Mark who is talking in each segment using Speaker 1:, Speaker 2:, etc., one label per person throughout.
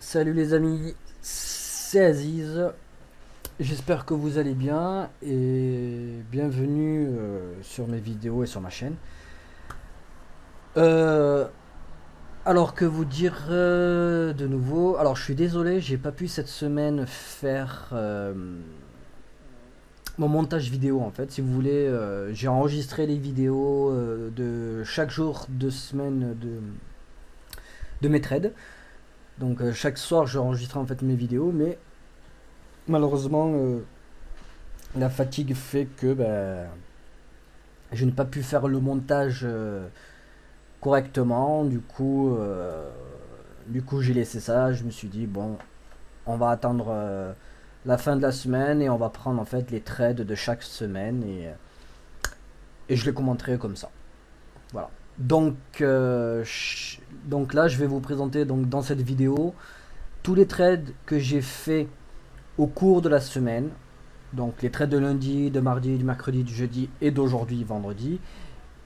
Speaker 1: Salut les amis, c'est Aziz. J'espère que vous allez bien et bienvenue sur mes vidéos et sur ma chaîne. Euh, alors que vous dire de nouveau. Alors je suis désolé, j'ai pas pu cette semaine faire mon montage vidéo en fait. Si vous voulez, j'ai enregistré les vidéos de chaque jour de semaine de mes trades. Donc chaque soir je enregistre en fait mes vidéos, mais malheureusement la fatigue fait que je n'ai pas pu faire le montage correctement. Du coup, j'ai laissé ça. Je me suis dit, bon, on va attendre la fin de la semaine et on va prendre en fait les trades de chaque semaine et je les commenterai comme ça. Voilà. Donc là, je vais vous présenter donc, dans cette vidéo tous les trades que j'ai fait au cours de la semaine. Donc les trades de lundi, de mardi, du mercredi, du jeudi et d'aujourd'hui, vendredi.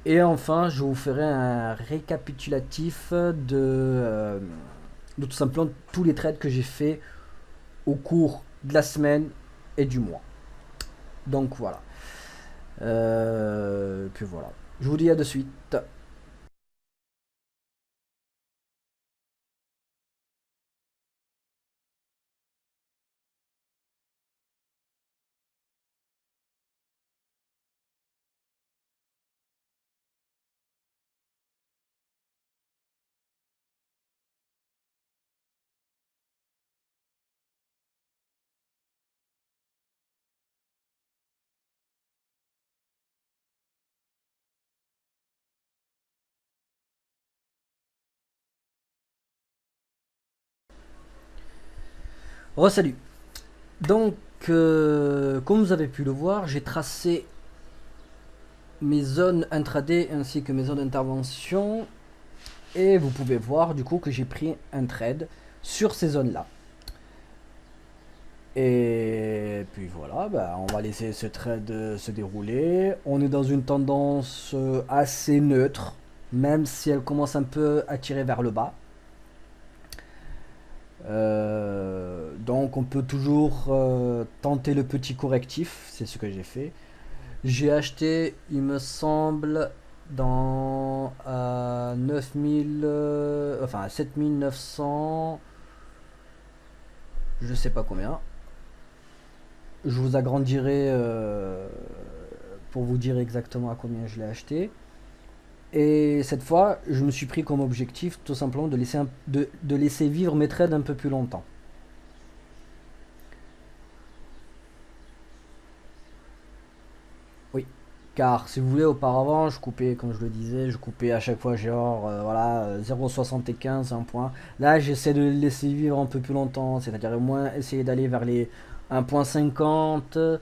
Speaker 1: Et enfin, je vous ferai un récapitulatif de tout simplement tous les trades que j'ai fait au cours de la semaine et du mois. Donc voilà. Puis voilà. Je vous dis à de suite. Salut. Donc, comme vous avez pu le voir, j'ai tracé mes zones intraday ainsi que mes zones d'intervention. Et vous pouvez voir du coup que j'ai pris un trade sur ces zones-là. Et puis voilà, on va laisser ce trade se dérouler. On est dans une tendance assez neutre, même si elle commence un peu à tirer vers le bas. Donc on peut toujours tenter le petit correctif, c'est ce que j'ai fait. J'ai acheté, il me semble, dans 9000, enfin 7900, je sais pas combien. Je vous agrandirai pour vous dire exactement à combien je l'ai acheté. Et cette fois, je me suis pris comme objectif tout simplement de laisser vivre mes trades un peu plus longtemps. Oui. Car si vous voulez, auparavant, je coupais, comme je le disais, je coupais à chaque fois genre voilà, 0,75, un point. Là, j'essaie de le laisser vivre un peu plus longtemps, c'est-à-dire au moins essayer d'aller vers les 1,50,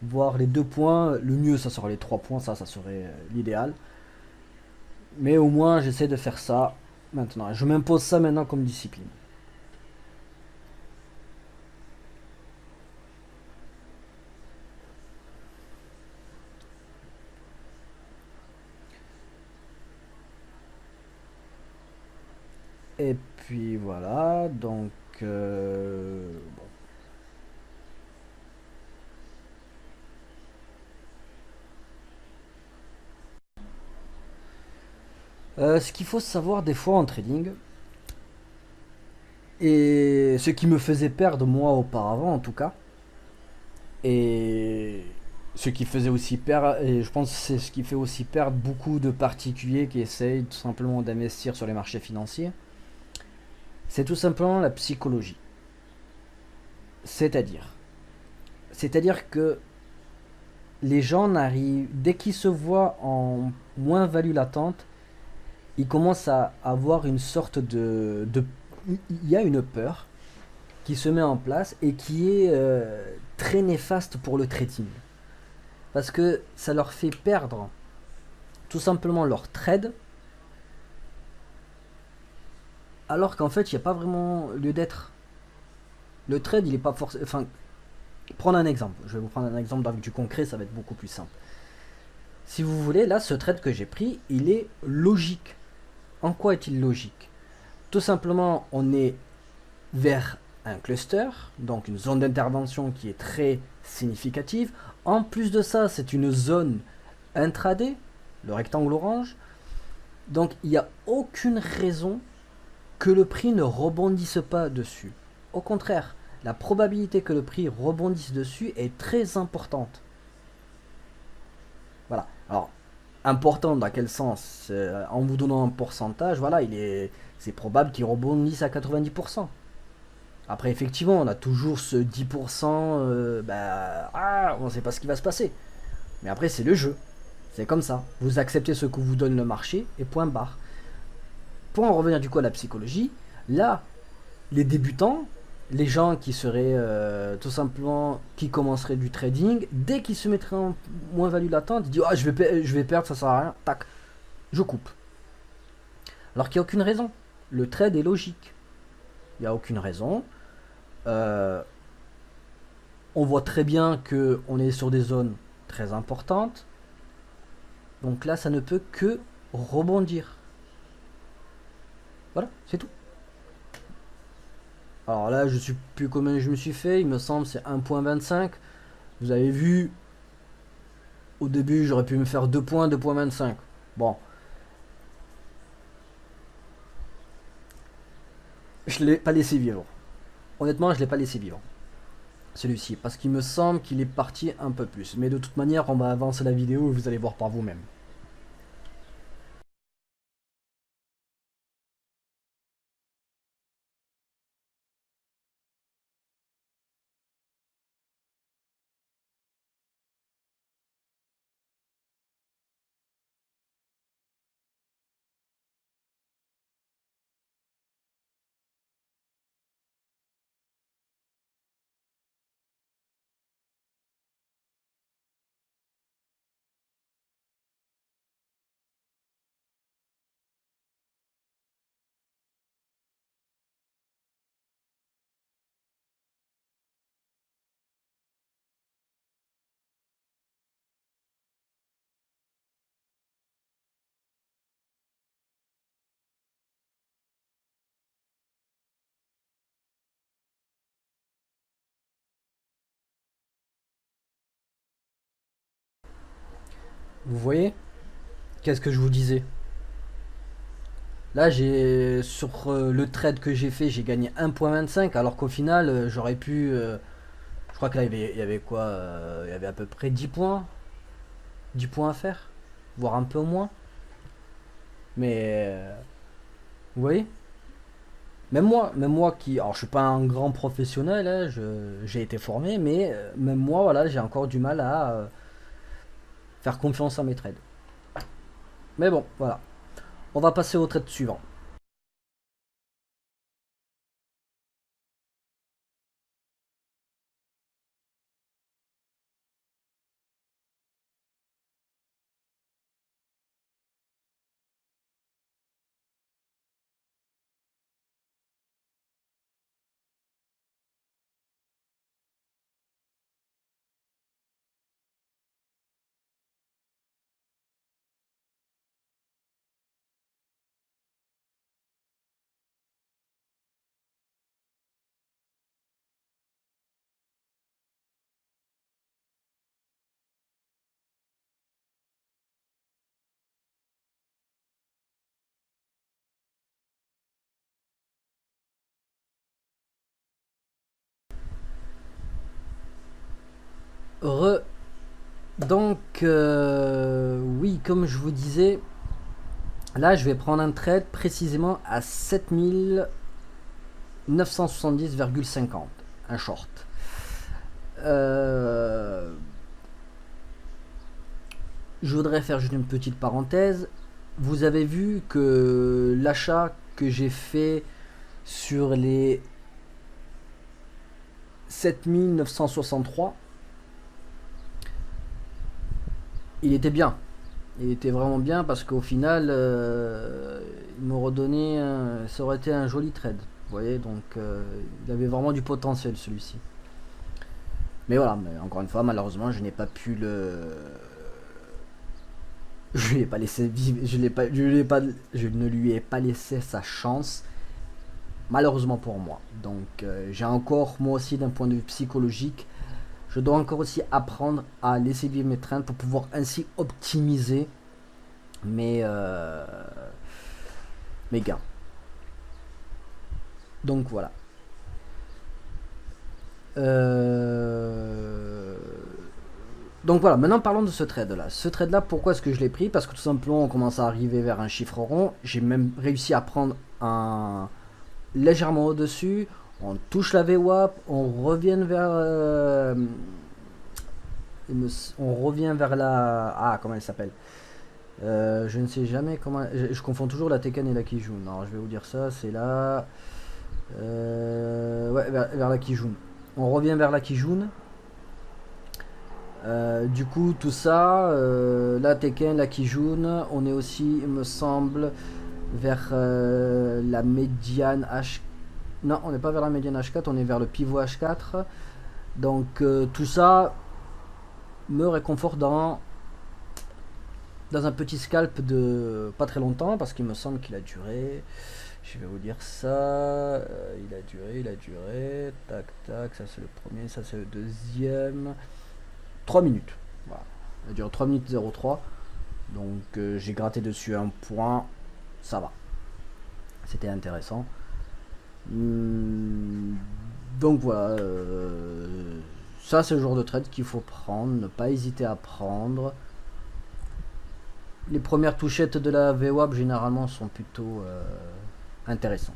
Speaker 1: voire les 2 points. Le mieux, ça serait les 3 points, ça serait l'idéal. Mais au moins, j'essaie de faire ça maintenant. Je m'impose ça maintenant comme discipline. Et puis voilà, donc bon. Ce qu'il faut savoir des fois en trading, et ce qui me faisait perdre moi auparavant en tout cas, et ce qui faisait aussi perdre, et je pense que c'est ce qui fait aussi perdre beaucoup de particuliers qui essayent tout simplement d'investir sur les marchés financiers, c'est tout simplement la psychologie. C'est-à-dire, c'est-à-dire que les gens n'arrivent, dès qu'ils se voient en moins-value latente, ils commencent à avoir une sorte il y a une peur qui se met en place et qui est très néfaste pour le trading. Parce que ça leur fait perdre tout simplement leur trade, alors qu'en fait, il n'y a pas vraiment lieu d'être. Le trade, il n'est pas forcément... Enfin, prendre un exemple. Je vais vous prendre un exemple avec du concret, ça va être beaucoup plus simple. Si vous voulez, là, ce trade que j'ai pris, il est logique. En quoi est-il logique? Tout simplement, on est vers un cluster, donc une zone d'intervention qui est très significative. En plus de ça, c'est une zone intraday, le rectangle orange. Donc il n'y a aucune raison que le prix ne rebondisse pas dessus. Au contraire, la probabilité que le prix rebondisse dessus est très importante. Voilà. Alors, important dans quel sens? En vous donnant un pourcentage, voilà, c'est probable qu'il rebondisse à 90%. Après, effectivement, on a toujours ce 10%, on ne sait pas ce qui va se passer. Mais après, c'est le jeu. C'est comme ça. Vous acceptez ce que vous donne le marché et point barre. Pour en revenir du coup à la psychologie, là, les débutants, les gens qui seraient tout simplement, qui commenceraient du trading, dès qu'ils se mettraient en moins-value latente, ils disent ah, je vais perdre, ça sert à rien, tac, je coupe. Alors qu'il n'y a aucune raison. Le trade est logique. Il n'y a aucune raison. On voit très bien qu'on est sur des zones très importantes. Donc là, ça ne peut que rebondir. Voilà, c'est tout. Alors là, je sais plus combien je me suis fait. Il me semble c'est 1.25. Vous avez vu, au début, j'aurais pu me faire 2 points, 2.25. Bon. Je l'ai pas laissé vivre. Honnêtement, je l'ai pas laissé vivre. Celui-ci. Parce qu'il me semble qu'il est parti un peu plus. Mais de toute manière, on va avancer la vidéo et vous allez voir par vous-même. Vous voyez? Qu'est-ce que je vous disais? Là, sur le trade que j'ai fait, j'ai gagné 1.25, alors qu'au final, j'aurais pu. Je crois que là, il y avait quoi? Il y avait à peu près 10 points. 10 points à faire. Voire un peu moins. Mais. Vous voyez? Même moi qui. Alors, je suis pas un grand professionnel, hein, j'ai été formé, mais même moi, voilà, j'ai encore du mal à faire confiance à mes trades. Mais bon, voilà. On va passer au trade suivant. Re. Donc, oui, comme je vous disais, là, je vais prendre un trade précisément à 7970,50. Un short. Je voudrais faire juste une petite parenthèse. Vous avez vu que l'achat que j'ai fait sur les 7963, il était bien. Il était vraiment bien parce qu'au final, il m'a redonné, ça aurait été un joli trade. Vous voyez, donc il avait vraiment du potentiel celui-ci. Mais voilà, mais encore une fois, malheureusement, je n'ai pas pu je ne lui ai pas laissé sa chance. malheureusement pour moi. Donc j'ai encore, moi aussi d'un point de vue psychologique, je dois encore aussi apprendre à laisser vivre mes trains pour pouvoir ainsi optimiser mes, mes gains. Donc voilà. Donc voilà, maintenant parlons de ce trade là. Ce trade là, pourquoi est-ce que je l'ai pris? Parce que tout simplement on commence à arriver vers un chiffre rond. J'ai même réussi à prendre un légèrement au-dessus. On touche la VWAP, on revient vers on revient vers la... Ah, comment elle s'appelle? Je ne sais jamais comment... Je confonds toujours la Tekken et la Kijun. Non, je vais vous dire ça, c'est là... Ouais, vers la Kijun. On revient vers la Kijun. Du coup, tout ça, la Tekken, la Kijun, on est aussi, il me semble, vers la médiane H... Non, on n'est pas vers la médiane H4, on est vers le pivot H4. Donc tout ça me réconforte dans un petit scalp de pas très longtemps, parce qu'il me semble qu'il a duré... Je vais vous dire ça. Il a duré. Tac, tac. Ça c'est le premier, ça c'est le deuxième. 3 minutes. Voilà. Il a duré 3 minutes 03. Donc j'ai gratté dessus un point. Ça va. C'était intéressant. Donc voilà. Ça c'est le genre de trade qu'il faut prendre. Ne pas hésiter à prendre. Les premières touchettes de la VWAP généralement sont plutôt intéressantes.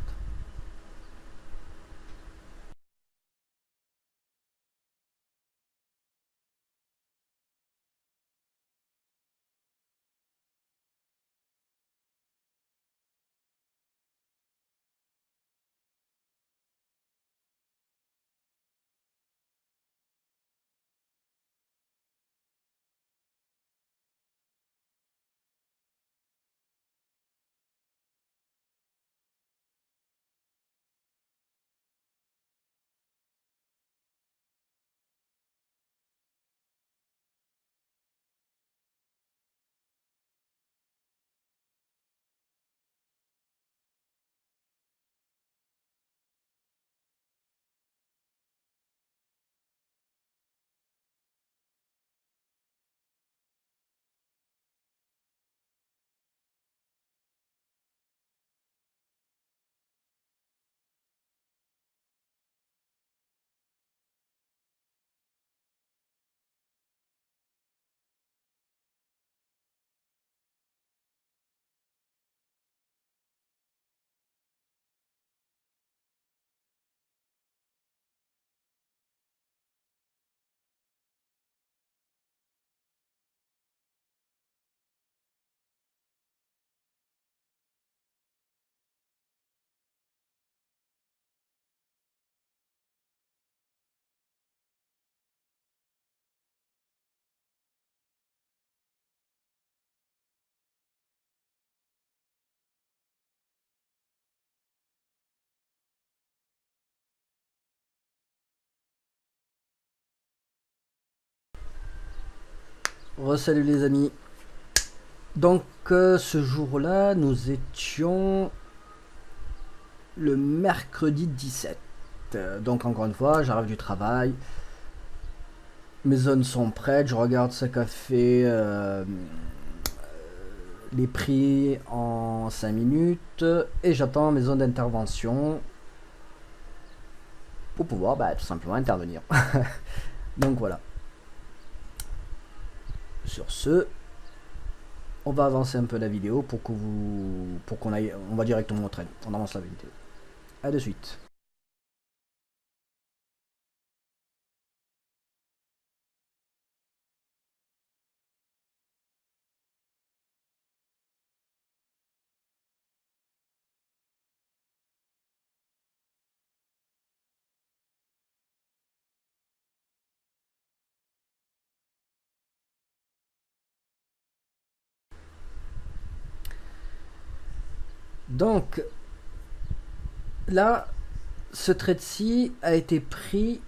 Speaker 1: Salut les amis. Donc ce jour-là, nous étions le mercredi 17. Donc encore une fois, j'arrive du travail. Mes zones sont prêtes. Je regarde ce qu'a fait les prix en 5 minutes. Et j'attends mes zones d'intervention pour pouvoir tout simplement intervenir. Donc voilà. Sur ce, on va avancer un peu la vidéo pour qu'on aille, on va directement au trade. On avance la vidéo. A de suite. Donc là, ce trade-ci a été pris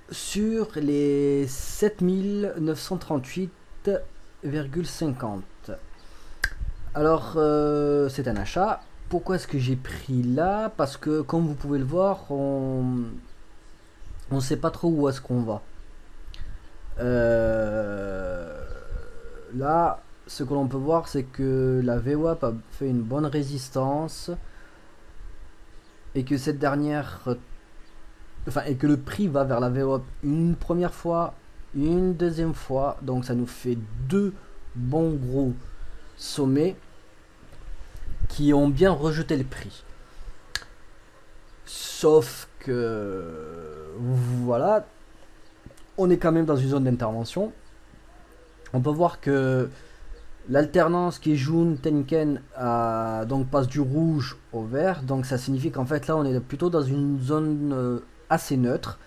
Speaker 1: sur les 7938,50. Alors c'est un achat. pourquoi est-ce que j'ai pris là? Parce que comme vous pouvez le voir, on sait pas trop où est-ce qu'on va. Euh, Là, ce que l'on peut voir, c'est que la VWAP a fait une bonne résistance et que cette dernière, enfin, et que le prix va vers la VWAP une première fois, une deuxième fois, donc ça nous fait deux bons gros sommets qui ont bien rejeté le prix. Sauf que voilà, on est quand même dans une zone d'intervention. On peut voir que l'alternance qui est jaune Tenken donc passe du rouge au vert, donc ça signifie qu'en fait là on est plutôt dans une zone assez neutre.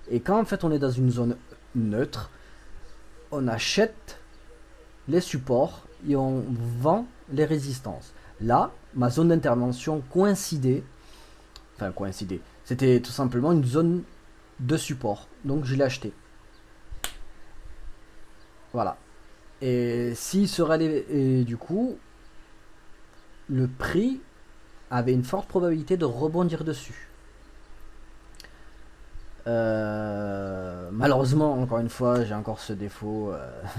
Speaker 1: Et quand en fait on est dans une zone neutre, on achète les supports et on vend les résistances. Là, ma zone d'intervention coïncidait, enfin coïncidait, c'était tout simplement une zone de support, donc je l'ai acheté. Voilà. Et s'il serait allé, et du coup, le prix avait une forte probabilité de rebondir dessus. Malheureusement, encore une fois, j'ai encore ce défaut,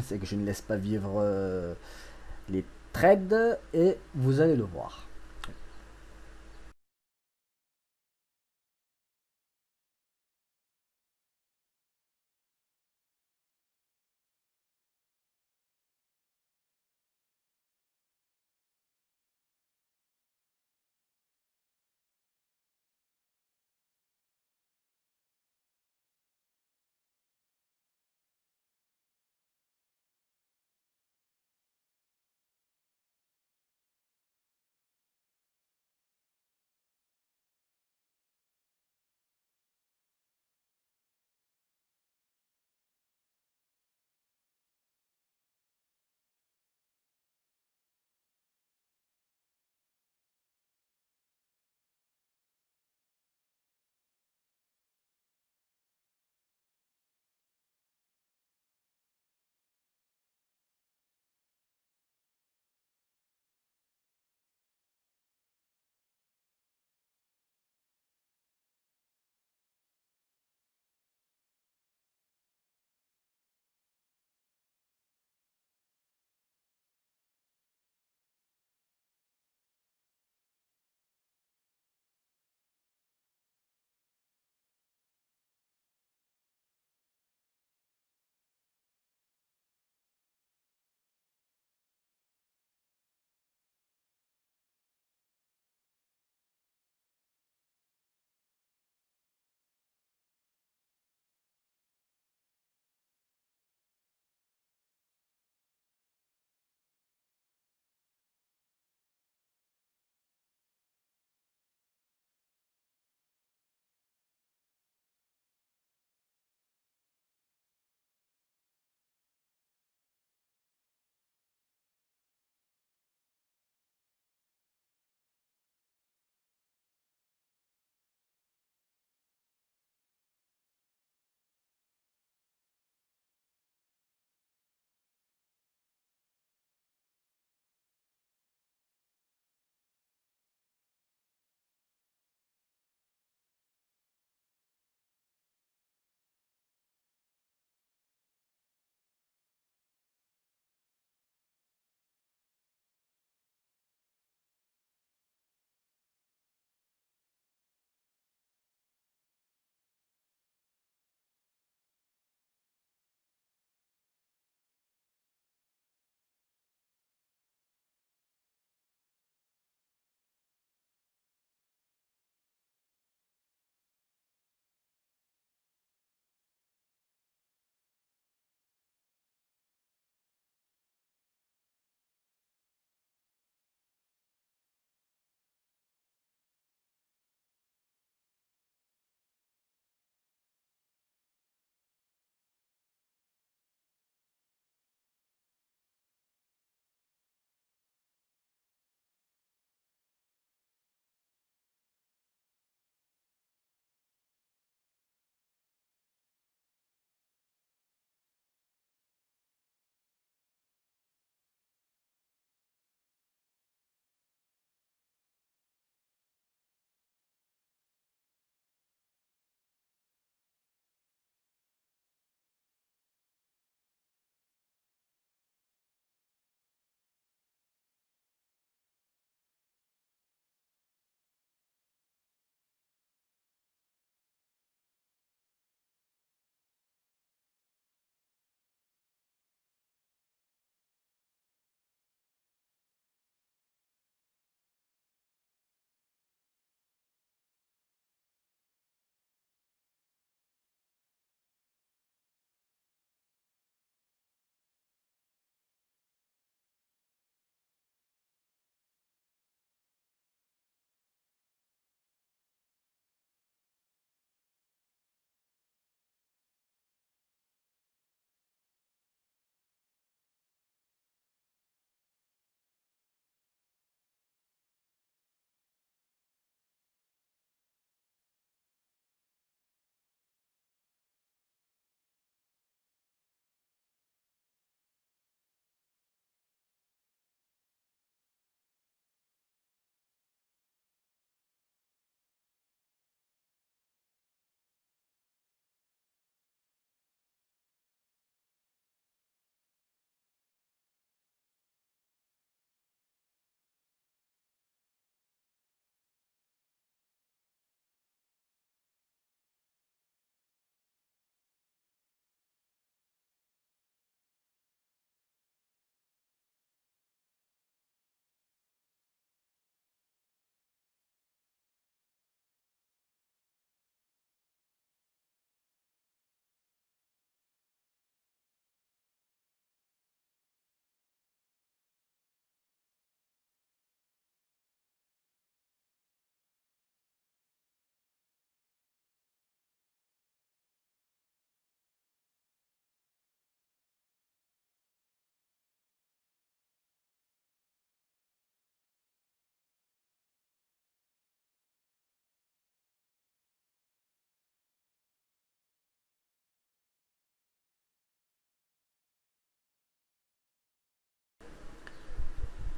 Speaker 1: c'est que je ne laisse pas vivre les trades et vous allez le voir.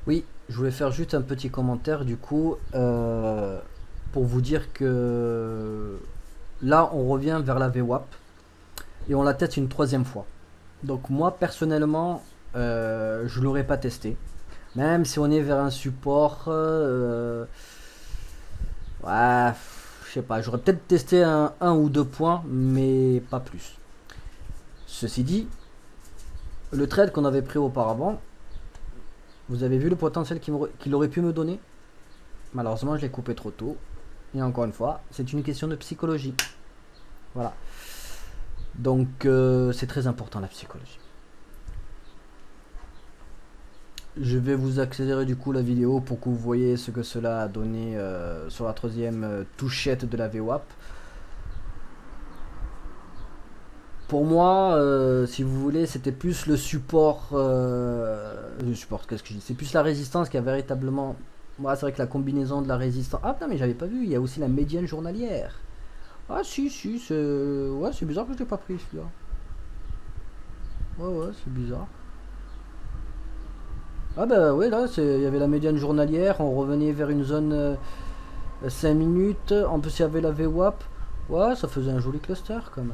Speaker 1: Oui, je voulais faire juste un petit commentaire du coup pour vous dire que là on revient vers la VWAP et on la teste une troisième fois. Donc moi personnellement je l'aurais pas testé. Même si on est vers un support ouais, je sais pas, j'aurais peut-être testé un ou deux points mais pas plus. Ceci dit, le trade qu'on avait pris auparavant, vous avez vu le potentiel qu'il aurait pu me donner. Malheureusement je l'ai coupé trop tôt. Et encore une fois, c'est une question de psychologie. Voilà. Donc c'est très important la psychologie. Je vais vous accélérer du coup la vidéo pour que vous voyez ce que cela a donné sur la troisième touchette de la VWAP. Pour moi, si vous voulez, c'était plus le support. Le support, qu'est-ce que je dis? C'est plus la résistance qui a véritablement. Moi, c'est vrai que la combinaison de la résistance. Ah, non, mais j'avais pas vu, il y a aussi la médiane journalière. Ah, si, si, c'est. Ouais, c'est bizarre que je l'ai pas pris celui-là. Ouais, ouais, c'est bizarre. Ah bah ouais, là, il y avait la médiane journalière, on revenait vers une zone 5 minutes, en plus il y avait la VWAP. Ouais, ça faisait un joli cluster quand même.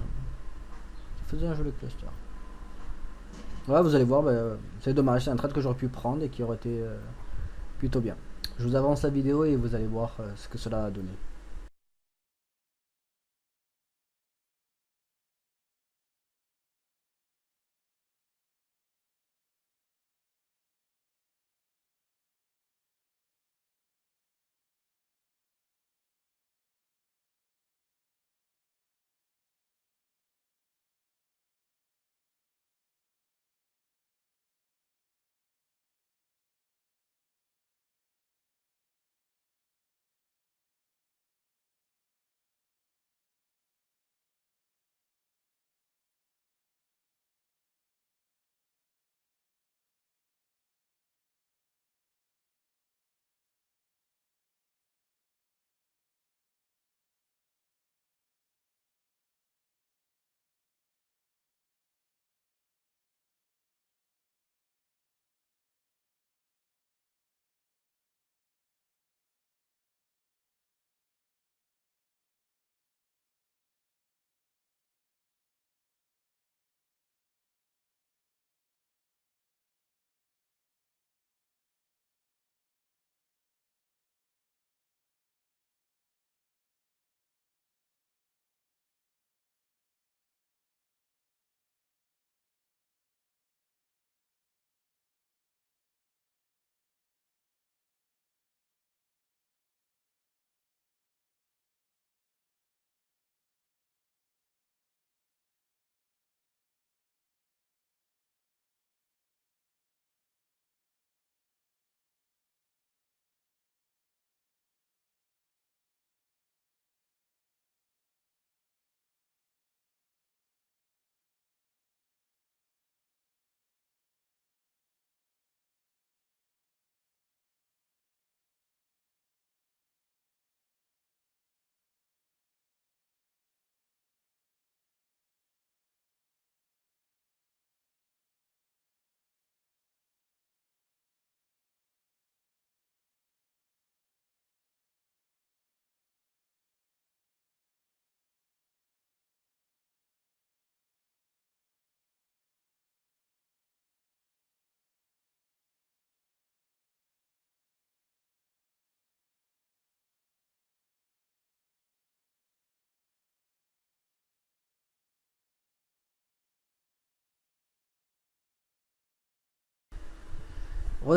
Speaker 1: Ça faisait un joli cluster. Ouais, vous allez voir, bah, c'est dommage, c'est un trade que j'aurais pu prendre et qui aurait été plutôt bien. Je vous avance la vidéo et vous allez voir ce que cela a donné.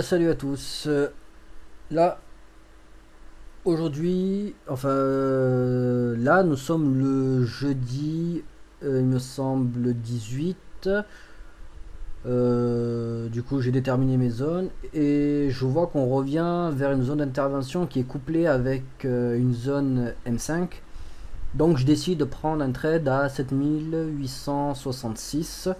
Speaker 1: Salut à tous. Là, aujourd'hui, enfin là, nous sommes le jeudi, il me semble 18. Du coup, j'ai déterminé mes zones et je vois qu'on revient vers une zone d'intervention qui est couplée avec une zone M5. Donc, je décide de prendre un trade à 7866.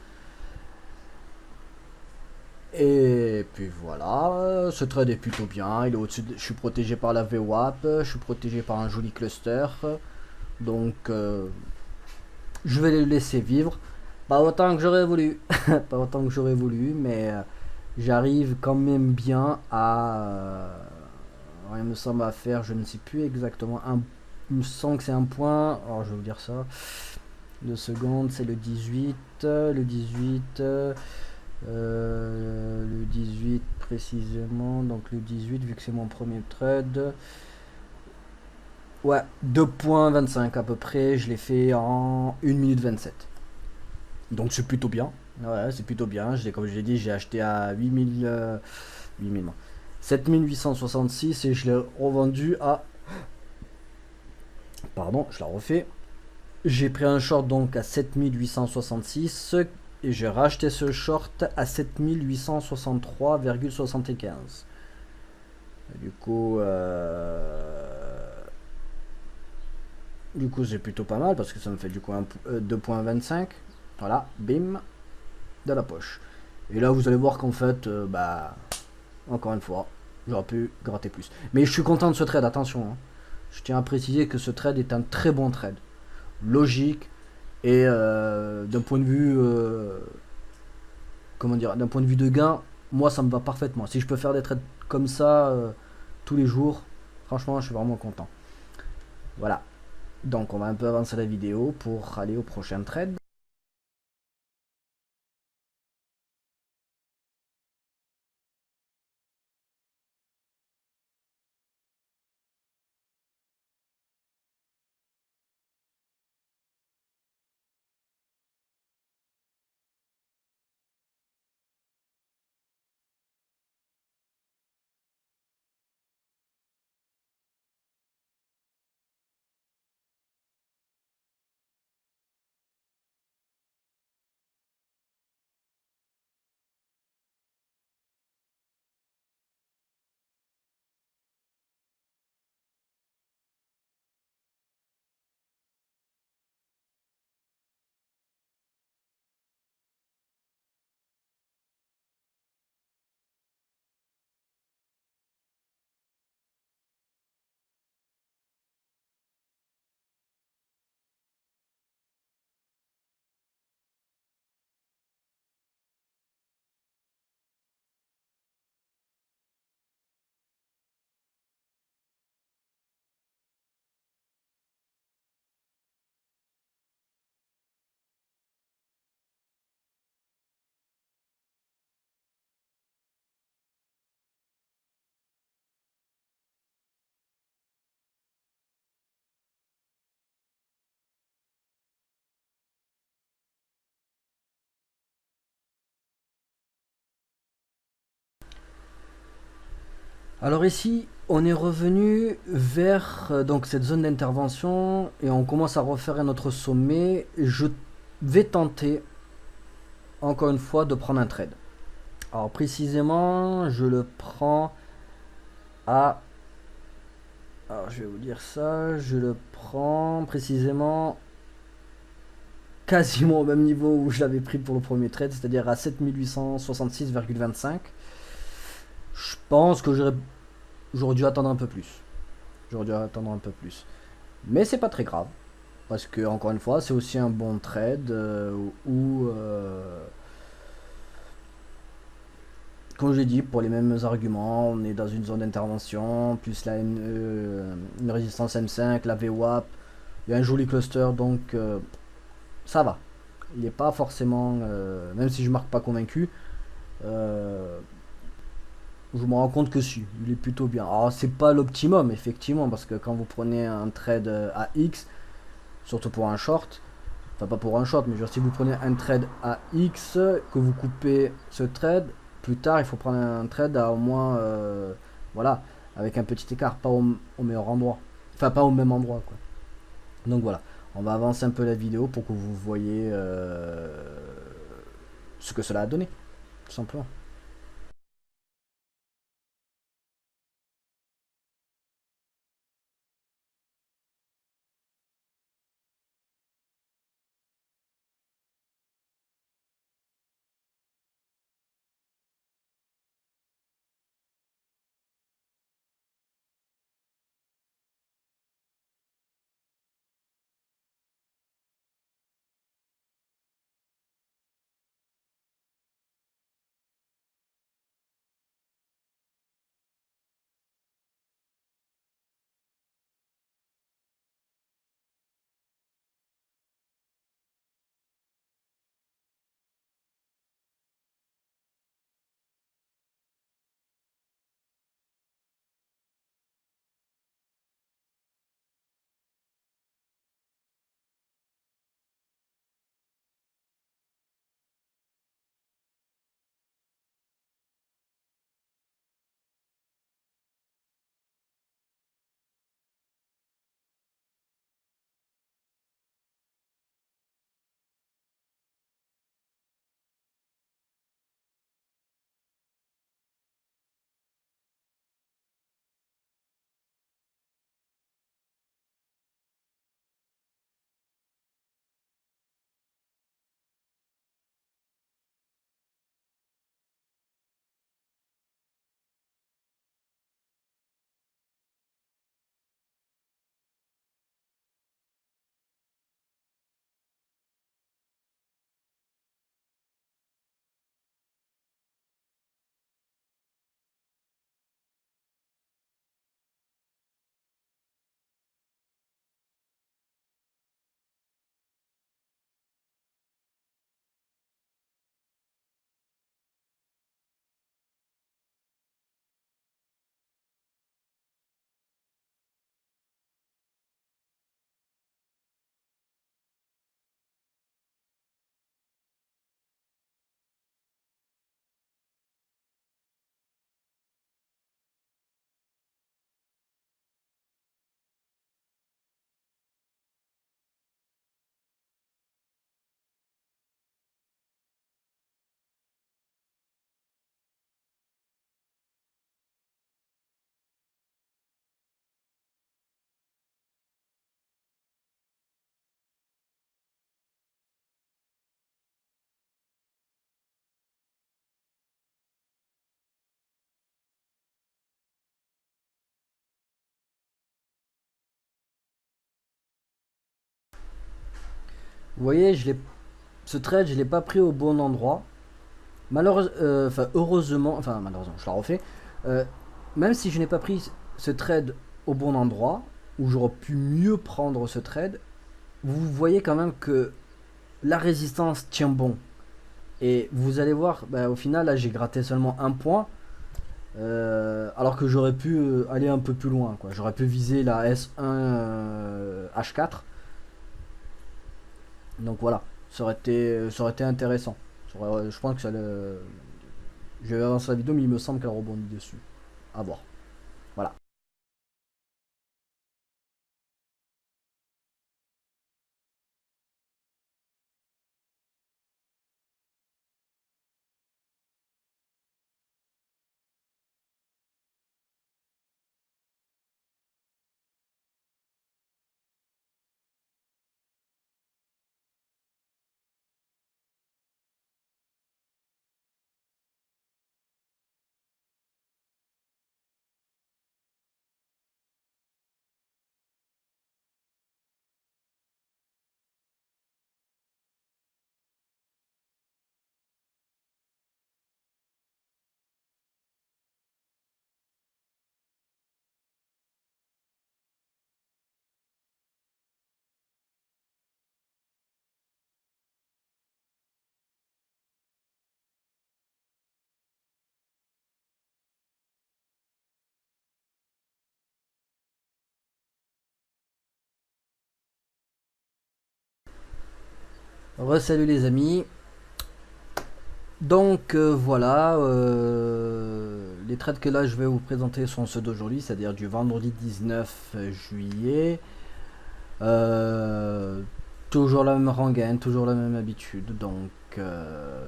Speaker 1: Et puis voilà, ce trade est plutôt bien. Il est au-dessus je suis protégé par la VWAP, je suis protégé par un joli cluster. Donc, je vais le laisser vivre. Pas autant que j'aurais voulu. Pas autant que j'aurais voulu, mais j'arrive quand même bien à... il me semble à faire, je ne sais plus exactement, il me semble que c'est un point, alors je vais vous dire ça, 2 secondes, c'est le 18, le 18 précisément, donc le 18 vu que c'est mon premier trade, ouais, 2,25 à peu près, je l'ai fait en 1 minute 27. Donc c'est plutôt bien. Ouais, c'est plutôt bien. Comme je l'ai dit, j'ai acheté à 8000, 8000 non, 7866 et je l'ai revendu à... Pardon, je la refais. J'ai pris un short donc à 7866 et j'ai racheté ce short à 7863,75. Du coup, c'est plutôt pas mal parce que ça me fait du coup 2,25. Voilà, bim, de la poche. Et là, vous allez voir qu'en fait, encore une fois, j'aurais pu gratter plus. Mais je suis content de ce trade, attention, hein. Je tiens à préciser que ce trade est un très bon trade. Logique et d'un point de vue, comment dire, d'un point de vue de gain, moi ça me va parfaitement. Si je peux faire des trades comme ça tous les jours, franchement, je suis vraiment content. Voilà. Donc on va un peu avancer la vidéo pour aller au prochain trade. Alors ici, on est revenu vers donc cette zone d'intervention et on commence à refaire un autre sommet. Je vais tenter encore une fois de prendre un trade. Alors précisément, je le prends à... Alors je vais vous dire ça, je le prends précisément quasiment au même niveau où je l'avais pris pour le premier trade, c'est-à-dire à 7866,25. Je pense que j'aurais dû attendre un peu plus. J'aurais dû attendre un peu plus. Mais c'est pas très grave. Parce que, encore une fois, c'est aussi un bon trade où, comme je l'ai dit, pour les mêmes arguments, on est dans une zone d'intervention, plus là une résistance M5, la VWAP, il y a un joli cluster, donc ça va. Il n'est pas forcément, même si je ne marque pas convaincu, euh, je me rends compte que si, il est plutôt bien. Alors c'est pas l'optimum, effectivement, parce que quand vous prenez un trade à X, surtout pour un short, enfin pas pour un short, mais genre si vous prenez un trade à X, que vous coupez ce trade, plus tard il faut prendre un trade à au moins, voilà, avec un petit écart, pas au meilleur endroit. Enfin pas au même endroit, quoi. Donc voilà, on va avancer un peu la vidéo pour que vous voyez ce que cela a donné, tout simplement. Vous voyez, ce trade, je l'ai pas pris au bon endroit. Malheureusement, enfin heureusement, enfin malheureusement, je la refais. Euh, Même si je n'ai pas pris ce trade au bon endroit, où j'aurais pu mieux prendre ce trade, vous voyez quand même que la résistance tient bon. Et vous allez voir, bah, au final, là j'ai gratté seulement un point, alors que j'aurais pu aller un peu plus loin, quoi. J'aurais pu viser la S1 H4. Donc voilà, ça aurait été intéressant. Je pense que ça le... Je vais avancer la vidéo, mais il me semble qu'elle rebondit dessus. À voir. Voilà. Salut les amis. Donc voilà, les trades que là je vais vous présenter sont ceux d'aujourd'hui, c'est-à-dire du vendredi 19 juillet. Euh, Toujours la même rengaine, toujours la même habitude. Donc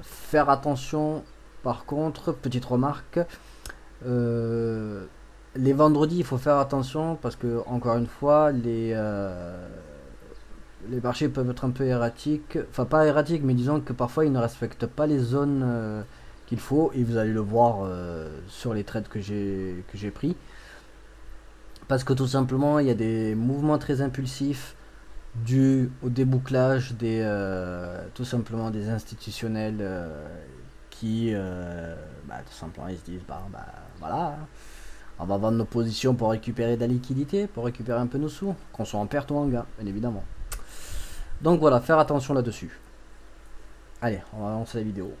Speaker 1: faire attention. Par contre, petite remarque, euh, les vendredis il faut faire attention parce que encore une fois les marchés peuvent être un peu erratiques, enfin pas erratiques, mais disons que parfois ils ne respectent pas les zones qu'il faut, et vous allez le voir sur les trades que j'ai pris, parce que tout simplement il y a des mouvements très impulsifs dus au débouclage tout simplement des institutionnels qui tout simplement ils se disent bah voilà, on va vendre nos positions pour récupérer de la liquidité, pour récupérer un peu nos sous, qu'on soit en perte ou en gain, bien évidemment. Donc voilà, faire attention là-dessus. Allez, on va lancer la vidéo.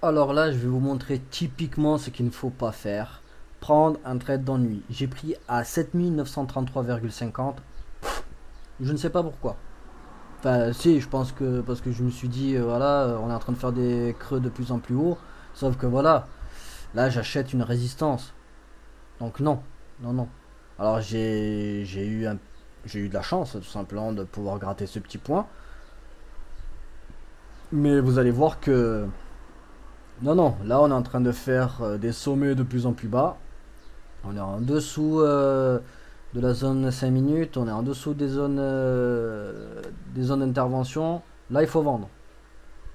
Speaker 1: Alors là, je vais vous montrer typiquement ce qu'il ne faut pas faire. Prendre un trade d'ennui. J'ai pris à 7933,50. Je ne sais pas pourquoi. Enfin, si, je pense que parce que je me suis dit, voilà, on est en train de faire des creux de plus en plus haut. Sauf que voilà, là, j'achète une résistance. Donc non, non, non. Alors j'ai eu de la chance, tout simplement, de pouvoir gratter ce petit point. Mais vous allez voir que non, non, là on est en train de faire des sommets de plus en plus bas. On est en dessous de la zone 5 minutes, on est en dessous des zones d'intervention. Là il faut vendre.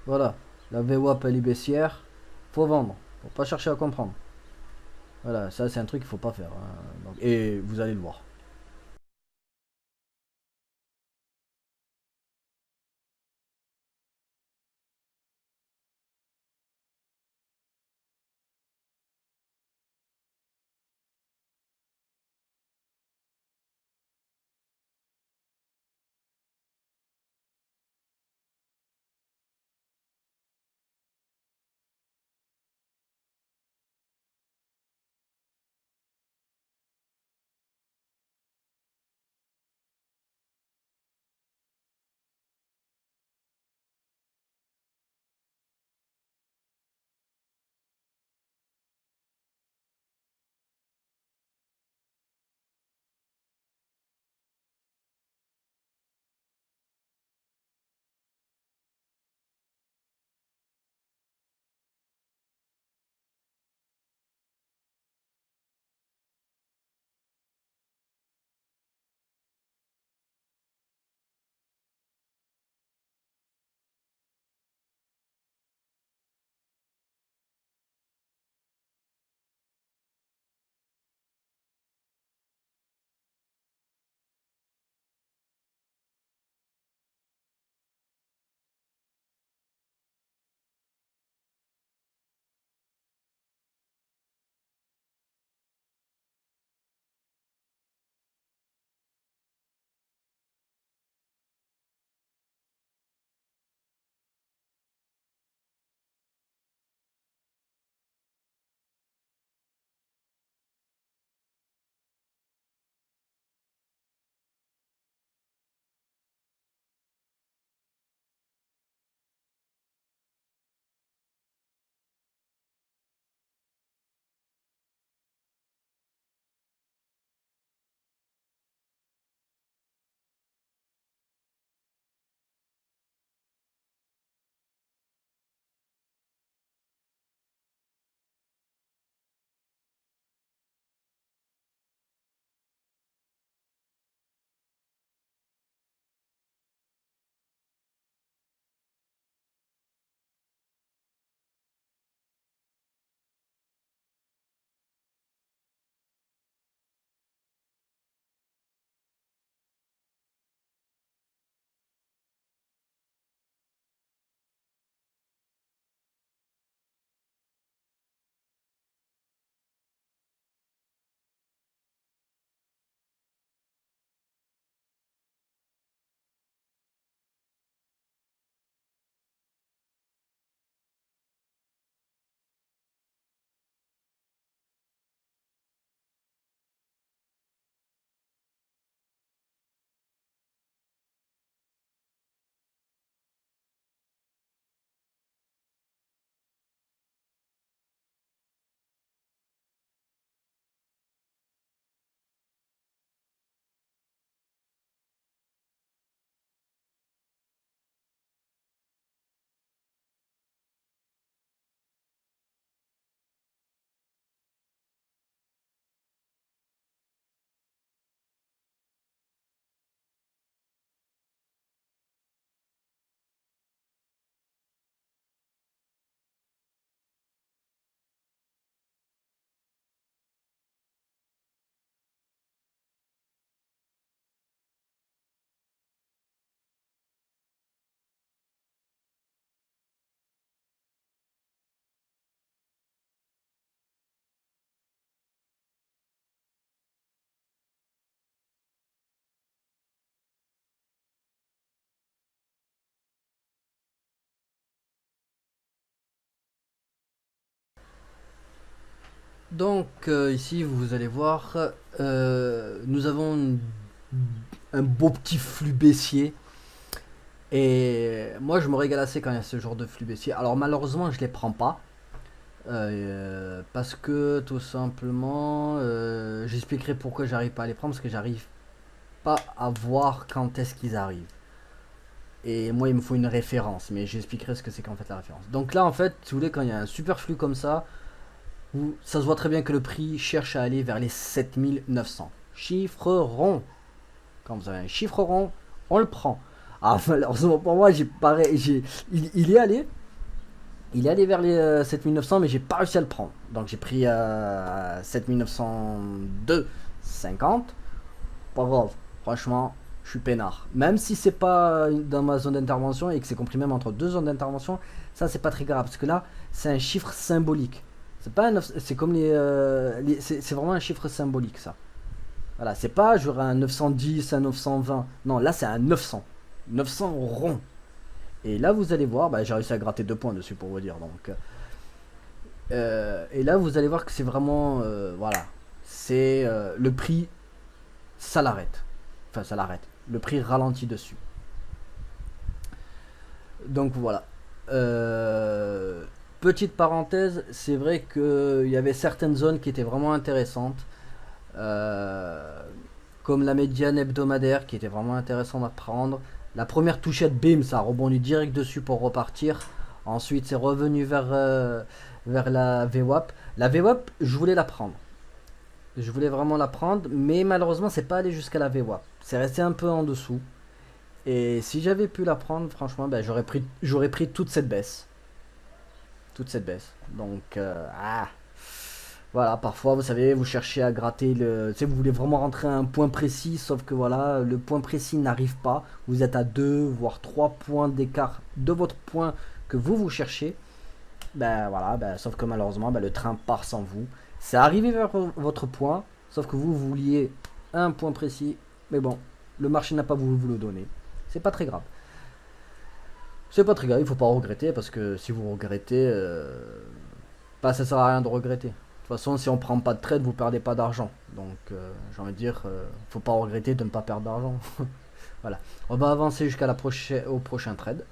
Speaker 1: Voilà, la VWAP elle est baissière, faut vendre. Faut pas chercher à comprendre. Voilà, ça c'est un truc qu'il faut pas faire, hein. Et vous allez le voir. Donc ici vous allez voir, nous avons un beau petit flux baissier. Et moi je me régale assez quand il y a ce genre de flux baissier. Alors malheureusement je les prends pas. Parce que tout simplement, j'expliquerai pourquoi j'arrive pas à les prendre. Parce que j'arrive pas à voir quand est-ce qu'ils arrivent. Et moi il me faut une référence. Mais j'expliquerai ce que c'est qu'en fait la référence. Donc là en fait, si vous voulez, quand il y a un super flux comme ça, ça se voit très bien que le prix cherche à aller vers les 7 900. Chiffre rond. Quand vous avez un chiffre rond, on le prend. Ah, malheureusement pour moi, il est allé. Il est allé vers les 7 900, mais j'ai pas réussi à le prendre. Donc j'ai pris 7 902,50. Pas grave. Franchement, je suis peinard. Même si c'est pas dans ma zone d'intervention et que c'est compris même entre deux zones d'intervention, ça c'est pas très grave. Parce que là, c'est un chiffre symbolique. C'est pas un, c'est comme c'est vraiment un chiffre symbolique ça. Voilà, c'est pas j'aurai un 910, un 920. Non, là c'est un 900. 900 rond. Et là vous allez voir, bah, j'ai réussi à gratter 2 points dessus pour vous dire. Donc, et là vous allez voir que c'est vraiment, voilà, c'est le prix, ça l'arrête. Enfin, ça l'arrête. Le prix ralentit dessus. Donc voilà. Euh, Petite parenthèse, c'est vrai qu'il y avait certaines zones qui étaient vraiment intéressantes. Euh, Comme la médiane hebdomadaire qui était vraiment intéressante à prendre. La première touchette, bim, ça a rebondi direct dessus pour repartir. Ensuite, c'est revenu vers la VWAP. La VWAP, je voulais la prendre. Je voulais vraiment la prendre, mais malheureusement, c'est pas allé jusqu'à la VWAP. C'est resté un peu en dessous. Et si j'avais pu la prendre, franchement, ben, j'aurais pris toute cette baisse. Toute cette baisse. Donc, voilà, parfois, vous savez, vous cherchez à gratter le. Tu sais, vous voulez vraiment rentrer à un point précis, sauf que voilà, le point précis n'arrive pas. Vous êtes à 2 voire 3 points d'écart de votre point que vous cherchez. Ben voilà, ben, sauf que malheureusement, ben, le train part sans vous. C'est arrivé vers votre point, sauf que vous vouliez un point précis. Mais bon, le marché n'a pas voulu vous le donner. C'est pas très grave. C'est pas très grave, il faut pas regretter, parce que si vous regrettez, bah, ça sert à rien de regretter. De toute façon, si on prend pas de trade, vous perdez pas d'argent. Donc, j'ai envie de dire, faut pas regretter de ne pas perdre d'argent. Voilà. On va avancer jusqu'à au prochain trade.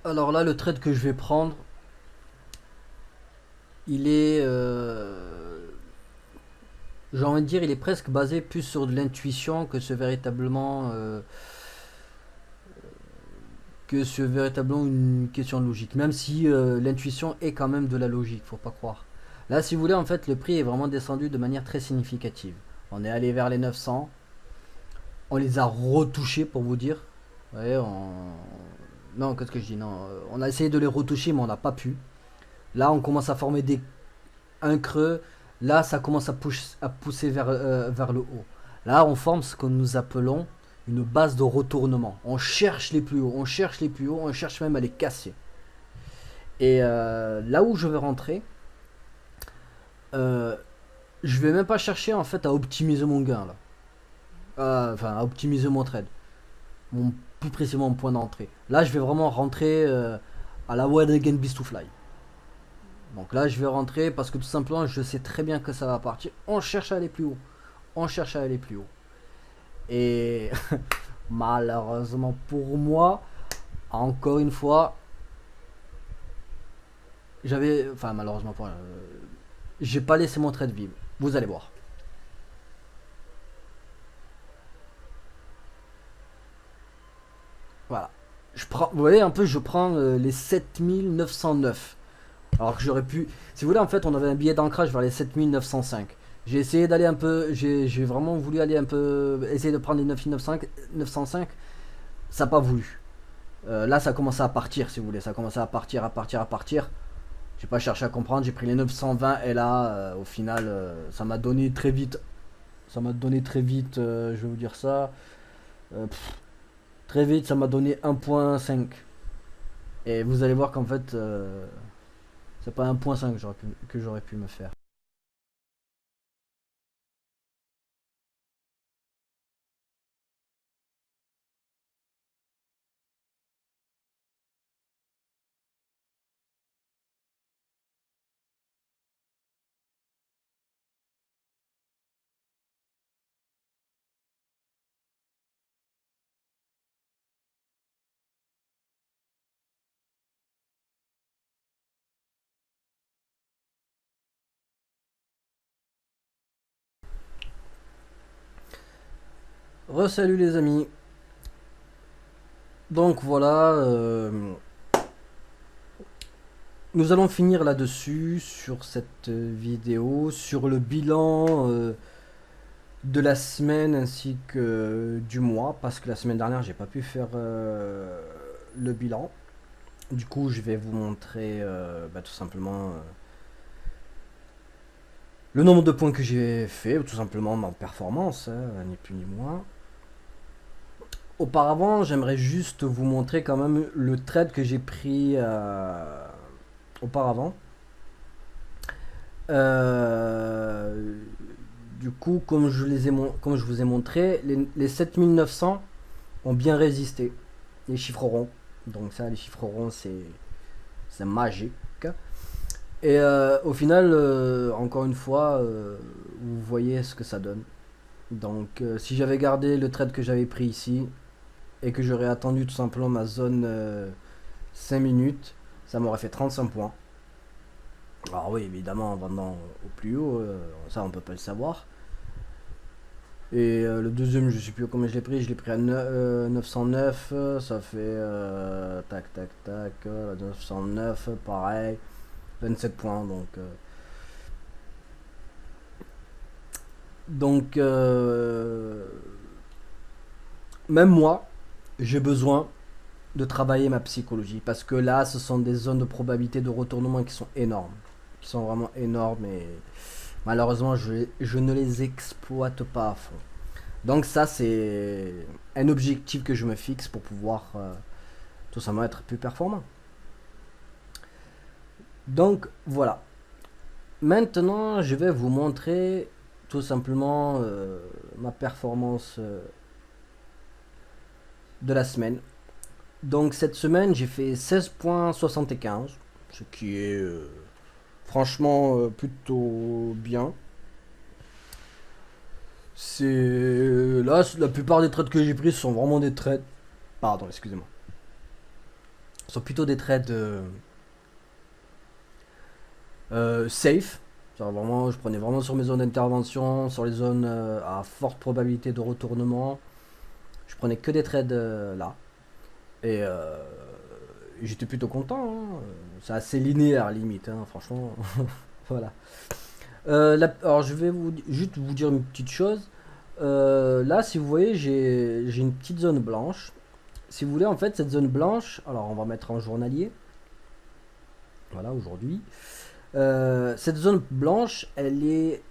Speaker 1: Alors là, le trade que je vais prendre, il est, j'ai envie de dire, il est presque basé plus sur de l'intuition que sur véritablement une question de logique. Même si l'intuition est quand même de la logique, faut pas croire. Là, si vous voulez, en fait, le prix est vraiment descendu de manière très significative. On est allé vers les 900, on les a retouchés pour vous dire. Vous voyez, non, qu'est-ce que je dis? Non, on a essayé de les retoucher, mais on n'a pas pu. Là, on commence à former un creux. Là, ça commence à pousser vers le haut. Là, on forme ce que nous appelons une base de retournement. On cherche les plus hauts, on cherche les plus hauts, on cherche même à les casser. Et là où je vais rentrer, euh, je vais même pas chercher en fait à optimiser mon gain là. Enfin, à optimiser mon trade. Plus précisément mon point d'entrée. Là, je vais vraiment rentrer à la Wild Again Beast to Fly. Donc là, je vais rentrer parce que tout simplement, je sais très bien que ça va partir. On cherche à aller plus haut. On cherche à aller plus haut. Et malheureusement pour moi, encore une fois, enfin malheureusement pour moi, j'ai pas laissé mon trade vivre. Vous allez voir. Voilà. Vous voyez un peu, je prends les 7909. Alors que j'aurais pu. Si vous voulez, en fait, on avait un billet d'ancrage vers les 7905. J'ai essayé d'aller un peu. J'ai vraiment voulu aller un peu. Essayer de prendre les 905. Ça n'a pas voulu. Là, ça commençait à partir, si vous voulez. Ça commençait à partir, à partir, à partir. J'ai pas cherché à comprendre. J'ai pris les 920. Et là, au final, ça m'a donné très vite. Ça m'a donné très vite. Je vais vous dire ça. Très vite, ça m'a donné 1.5. Et vous allez voir qu'en fait. C'est pas 1.5 que j'aurais pu me faire. Salut les amis. Donc voilà, nous allons finir là-dessus sur cette vidéo, sur le bilan de la semaine ainsi que du mois, parce que la semaine dernière j'ai pas pu faire le bilan. Du coup, je vais vous montrer tout simplement le nombre de points que j'ai fait, tout simplement ma performance, hein, ni plus ni moins. Auparavant, j'aimerais juste vous montrer quand même le trade que j'ai pris auparavant. Euh, du coup, comme je vous ai montré, les 7900 ont bien résisté. Les chiffres ronds. Donc ça, les chiffres ronds, c'est magique. Et au final, encore une fois, vous voyez ce que ça donne. Donc si j'avais gardé le trade que j'avais pris ici, et que j'aurais attendu tout simplement ma zone 5 minutes, ça m'aurait fait 35 points. Alors oui, évidemment, en vendant au plus haut, ça on peut pas le savoir. Et le deuxième, je sais plus combien je l'ai pris à 909, ça fait tac tac tac, 909, pareil, 27 points, donc même moi, j'ai besoin de travailler ma psychologie parce que là, ce sont des zones de probabilité de retournement qui sont énormes, qui sont vraiment énormes et malheureusement, je ne les exploite pas à fond. Donc ça, c'est un objectif que je me fixe pour pouvoir tout simplement être plus performant. Donc voilà. Maintenant, je vais vous montrer tout simplement ma performance de la semaine. Donc cette semaine, j'ai fait 16.75, ce qui est franchement plutôt bien. C'est là, la plupart des trades que j'ai pris sont vraiment des trades. Pardon, excusez-moi. Ce sont plutôt des trades safe. Vraiment, je prenais vraiment sur mes zones d'intervention, sur les zones à forte probabilité de retournement. Je prenais que des trades là. Et j'étais plutôt content, hein. C'est assez linéaire limite, hein, franchement. Voilà. Alors je vais juste vous dire une petite chose. Là, si vous voyez, j'ai une petite zone blanche. Si vous voulez, en fait, cette zone blanche, alors on va mettre en journalier. Voilà, aujourd'hui. Cette zone blanche, elle est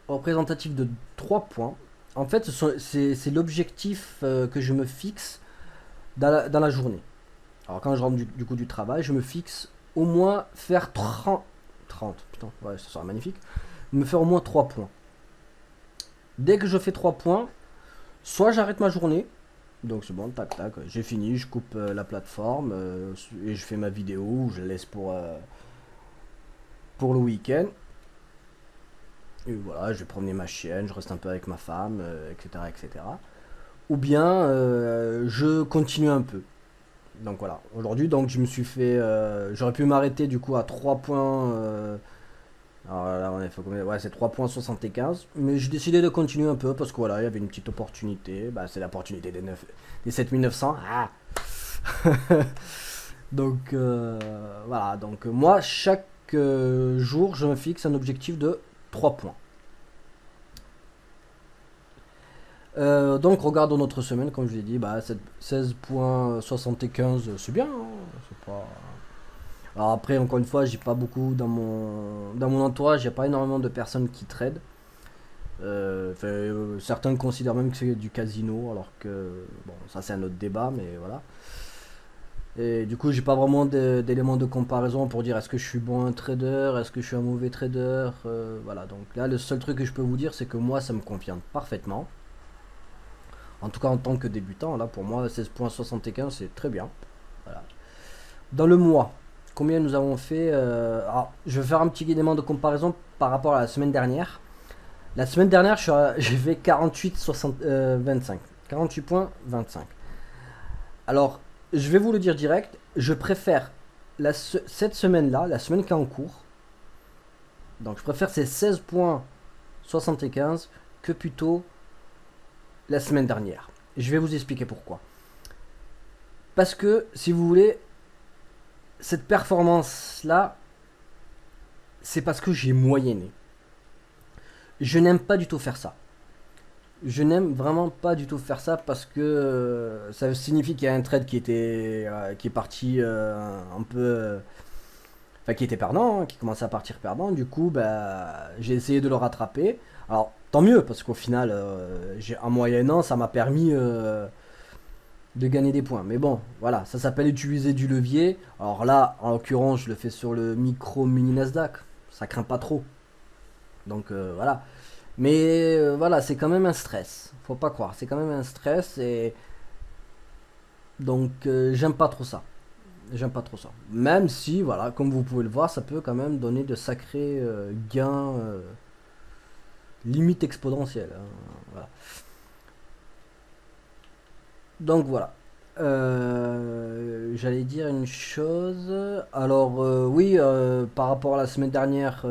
Speaker 1: représentative de 3 points. En fait, c'est l'objectif que je me fixe dans la journée. Alors quand je rentre du coup du travail, je me fixe au moins faire 30 putain, ouais, ça sera magnifique. Me faire au moins 3 points. Dès que je fais 3 points, soit j'arrête ma journée, donc c'est bon, tac tac, j'ai fini, je coupe la plateforme et je fais ma vidéo, je la laisse pour le week-end. Et voilà, je vais promener ma chienne, je reste un peu avec ma femme, etc., etc. Ou bien je continue un peu. Donc voilà, aujourd'hui donc je me suis fait, j'aurais pu m'arrêter du coup à 3 points. Alors là on a fait combien? Ouais, c'est 3,75. Mais j'ai décidé de continuer un peu parce que voilà, il y avait une petite opportunité. Bah, c'est l'opportunité des 7900. Ah. Donc voilà, donc moi chaque jour je me fixe un objectif de 3 points. Donc regardons notre semaine, comme je l'ai dit, bah, 16,75 c'est bien, hein, c'est pas... Alors après, encore une fois, j'ai pas beaucoup dans mon entourage, il n'y a pas énormément de personnes qui tradent. Certains considèrent même que c'est du casino, alors que bon, ça c'est un autre débat, mais voilà. Et du coup, j'ai pas vraiment d'éléments de comparaison pour dire est-ce que je suis bon un trader, est-ce que je suis un mauvais trader. Voilà, donc là, le seul truc que je peux vous dire, c'est que moi, ça me convient parfaitement. En tout cas, en tant que débutant, là, pour moi, 16,75 c'est très bien. Voilà. Dans le mois, combien nous avons fait alors, je vais faire un petit élément de comparaison par rapport à la semaine dernière. La semaine dernière, j'ai fait 48,25. 48,25. Alors, je vais vous le dire direct, je préfère cette semaine-là, la semaine qui est en cours. Donc, je préfère ces 16,75 que plutôt la semaine dernière. Je vais vous expliquer pourquoi. Parce que, si vous voulez, cette performance-là, c'est parce que j'ai moyenné. Je n'aime pas du tout faire ça. Je n'aime vraiment pas du tout faire ça parce que ça signifie qu'il y a un trade qui est parti un peu, enfin qui était perdant, hein, qui commençait à partir perdant. Du coup, bah, j'ai essayé de le rattraper. Alors tant mieux parce qu'au final, en moyennant, ça m'a permis de gagner des points. Mais bon, voilà, ça s'appelle utiliser du levier. Alors là, en l'occurrence, je le fais sur le micro mini Nasdaq. Ça craint pas trop. Donc voilà. Mais voilà, c'est quand même un stress. Faut pas croire, c'est quand même un stress et donc j'aime pas trop ça. J'aime pas trop ça. Même si, voilà, comme vous pouvez le voir, ça peut quand même donner de sacrés gains limite exponentiels, hein, voilà. Donc voilà. J'allais dire une chose. Alors oui, par rapport à la semaine dernière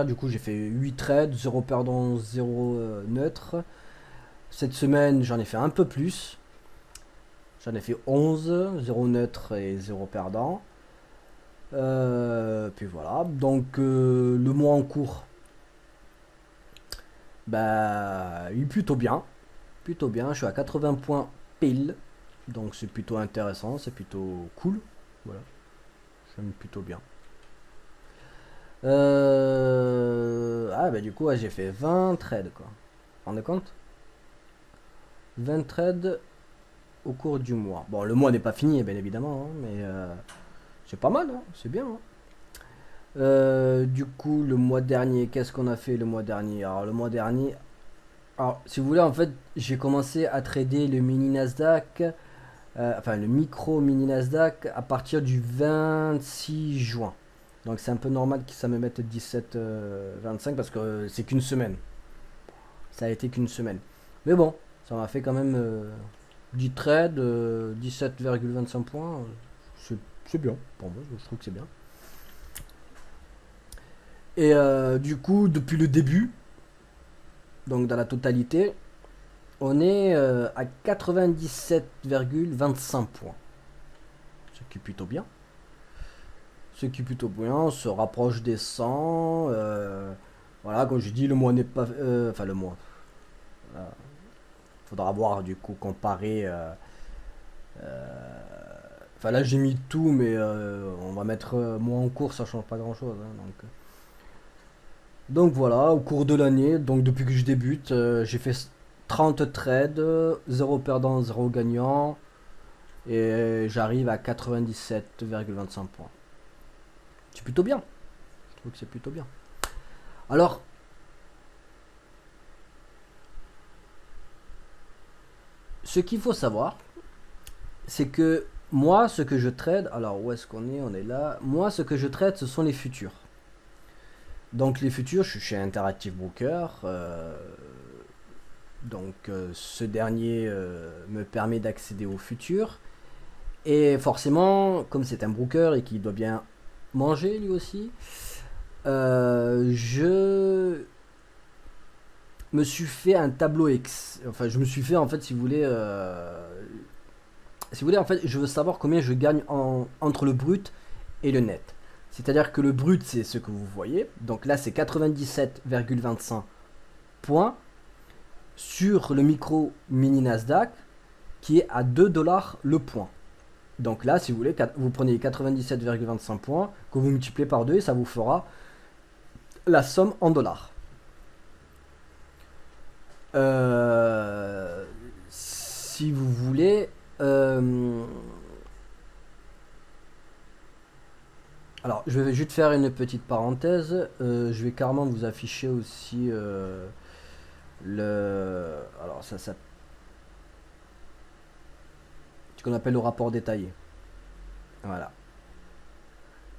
Speaker 1: du coup j'ai fait 8 trades, 0 perdant, 0 neutre. Cette semaine j'en ai fait un peu plus. J'en ai fait 11, 0 neutre et 0 perdant. Puis voilà. Donc le mois en cours, bah, il est plutôt bien. Plutôt bien. Je suis à 80 points pile. Donc c'est plutôt intéressant, c'est plutôt cool. Voilà. J'aime plutôt bien. Ah bah du coup ouais, j'ai fait 20 trades quoi. Vous vous rendez compte? 20 trades au cours du mois. Bon, le mois n'est pas fini bien évidemment, hein, mais c'est pas mal, hein, c'est bien, hein. Du coup, le mois dernier, qu'est-ce qu'on a fait le mois dernier? Alors le mois dernier, alors si vous voulez en fait, j'ai commencé à trader le mini Nasdaq, enfin le micro mini Nasdaq à partir du 26 juin. Donc c'est un peu normal que ça me mette 17, 25 parce que c'est qu'une semaine. Ça a été qu'une semaine. Mais bon, ça m'a fait quand même 10 trades, 17,25 points. C'est bien, pour moi, je trouve que c'est bien. Et du coup, depuis le début, donc dans la totalité, on est à 97,25 points. Ce qui est plutôt bien. Ce qui est plutôt bien, on se rapproche des 100. Voilà, comme je dis, le mois n'est pas... enfin, le mois. Voilà. Faudra voir, du coup, comparer... enfin, là, j'ai mis tout, mais on va mettre mois en cours, ça change pas grand-chose. Hein, donc voilà, au cours de l'année, donc depuis que je débute, j'ai fait 30 trades, 0 perdant, 0 gagnant, et j'arrive à 97,25 points. C'est plutôt bien. Je trouve que c'est plutôt bien. Alors, ce qu'il faut savoir, c'est que moi, ce que je trade, alors où est-ce qu'on est? On est là. Moi, ce que je trade, ce sont les futurs. Donc les futurs, je suis chez Interactive Broker. Donc ce dernier me permet d'accéder aux futurs. Et forcément, comme c'est un broker et qu'il doit bien manger lui aussi, je me suis fait un tableau X. Enfin, je me suis fait en fait, si vous voulez, en fait, je veux savoir combien je gagne entre le brut et le net. C'est-à-dire que le brut, c'est ce que vous voyez. Donc là, c'est 97,25 points sur le micro mini Nasdaq qui est à 2 dollars le point. Donc là, si vous voulez, vous prenez 97,25 points, que vous multipliez par 2 et ça vous fera la somme en dollars. Si vous voulez... alors, je vais juste faire une petite parenthèse. Je vais carrément vous afficher aussi le... Alors, ça, ce qu'on appelle le rapport détaillé. Voilà.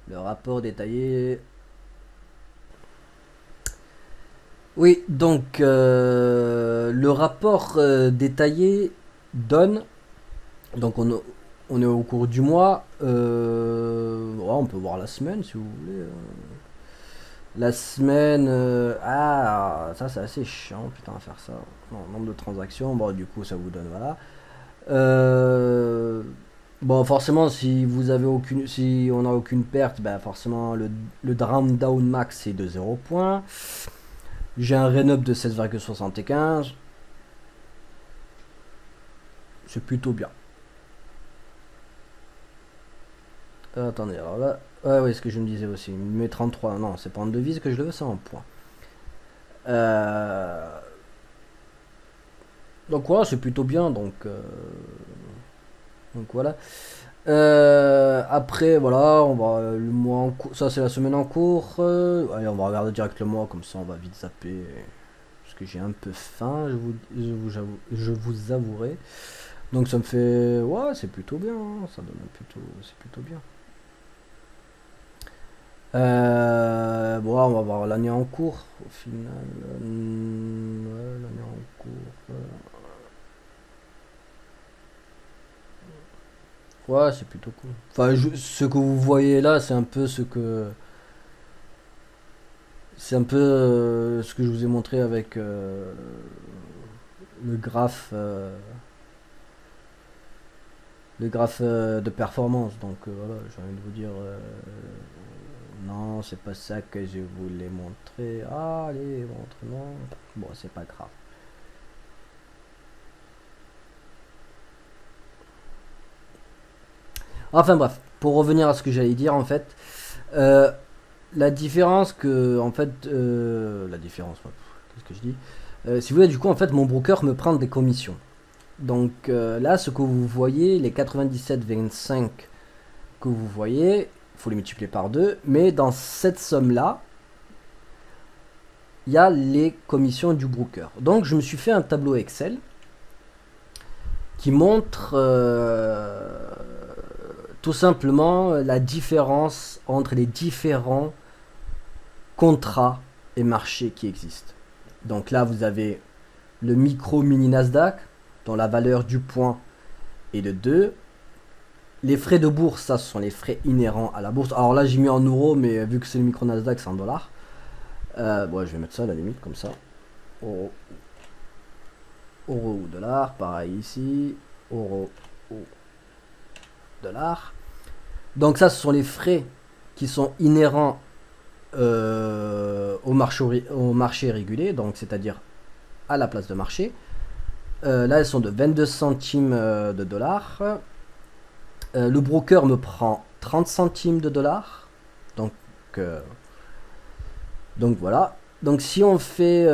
Speaker 1: Le rapport détaillé. Oui, donc le rapport détaillé donne, donc on est au cours du mois, ouais, on peut voir la semaine si vous voulez. La semaine, ah, ça c'est assez chiant, putain, à faire ça. Non, nombre de transactions, bon, du coup ça vous donne, voilà. Euh, bon, forcément, si on n'a aucune perte, bah forcément le down max c'est de 0 points. J'ai un run-up de 7,75. C'est plutôt bien. Attendez, alors là... Ouais, oui, ce que je me disais aussi. Mais 33, non, c'est pas en devise que je le veux, c'est en points. Donc voilà, c'est plutôt bien, donc voilà. Après, voilà, on va le mois en cours. Ça, c'est la semaine en cours. Allez, on va regarder direct le mois, comme ça on va vite zapper. Parce que j'ai un peu faim, je vous avouerai. Donc ça me fait... Ouais, c'est plutôt bien, hein, ça donne plutôt... C'est plutôt bien. Bon, on va voir l'année en cours, au final. Ouais, l'année en cours. Ouais, c'est plutôt cool. Enfin, ce que vous voyez là, c'est un peu ce que... C'est un peu ce que je vous ai montré avec le graphe... le graphe de performance. Donc voilà, j'ai envie de vous dire... non, c'est pas ça que je voulais montrer. Ah, allez, montre-moi. Bon, c'est pas grave. Enfin bref, pour revenir à ce que j'allais dire en fait, euh, la différence que, en fait, la différence, ouais, qu'est-ce que je dis? Si vous voulez, du coup, en fait, mon broker me prend des commissions. Donc là, ce que vous voyez, les 97,25 que vous voyez, il faut les multiplier par 2, mais dans cette somme-là, il y a les commissions du broker. Donc je me suis fait un tableau Excel qui montre tout simplement la différence entre les différents contrats et marchés qui existent. Donc là, vous avez le micro mini Nasdaq, dont la valeur du point est de 2. les frais de bourse, ça, ce sont les frais inhérents à la bourse. Alors là, j'ai mis en euros, mais vu que c'est le micro Nasdaq, c'est en dollars. Bon, je vais mettre ça à la limite, comme ça. Euro, euro ou dollar, pareil ici. Euro ou dollar. Donc ça, ce sont les frais qui sont inhérents au marché régulé, donc c'est-à-dire à la place de marché. Là, elles sont de 22 centimes de dollars. Le broker me prend 30 centimes de dollars. Donc, donc voilà. Donc si on fait...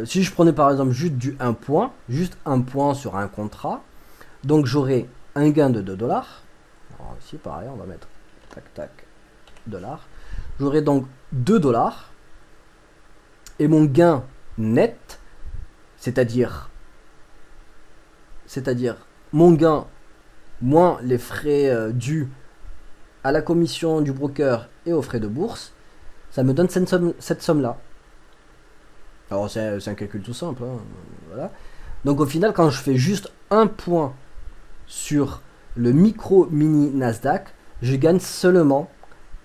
Speaker 1: si je prenais par exemple juste un point sur un contrat, donc j'aurais un gain de 2 dollars. Alors ici, pareil, on va mettre tac tac dollars. J'aurai donc 2 dollars. Et mon gain net, c'est-à-dire mon gain moins les frais dus à la commission du broker et aux frais de bourse, ça me donne cette somme-là. Alors c'est un calcul tout simple. Hein, voilà. Donc au final, quand je fais juste un point sur le micro mini Nasdaq, je gagne seulement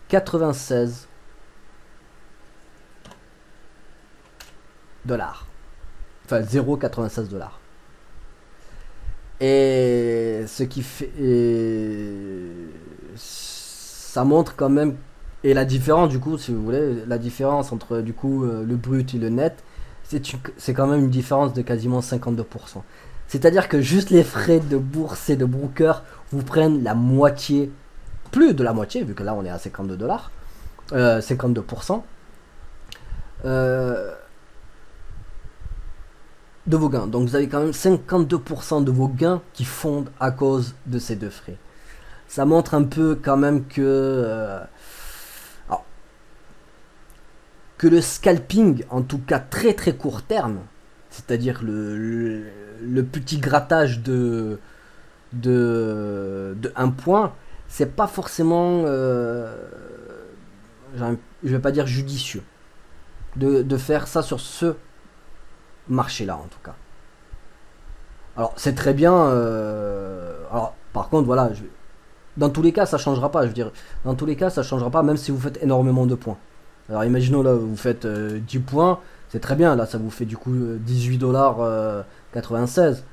Speaker 1: 96 dollars. Enfin 0,96 dollars. Et ce qui fait... ça montre quand même... Et la différence du coup, si vous voulez, la différence entre du coup le brut et le net, c'est quand même une différence de quasiment 52%. C'est-à-dire que juste les frais de bourse et de broker vous prennent la moitié, plus de la moitié, vu que là on est à 52 dollars, 52%. De vos gains. Donc vous avez quand même 52% de vos gains qui fondent à cause de ces deux frais. Ça montre un peu quand même que le scalping, en tout cas très très court terme, c'est-à-dire le petit grattage de un point, c'est pas forcément, je vais pas dire judicieux, de faire ça sur ce marché-là en tout cas. Alors c'est très bien. Alors par contre voilà, dans tous les cas ça changera pas. Je veux dire, dans tous les cas ça changera pas, même si vous faites énormément de points. Alors imaginons là vous faites 10 points, c'est très bien. Là ça vous fait du coup 18 dollars 96.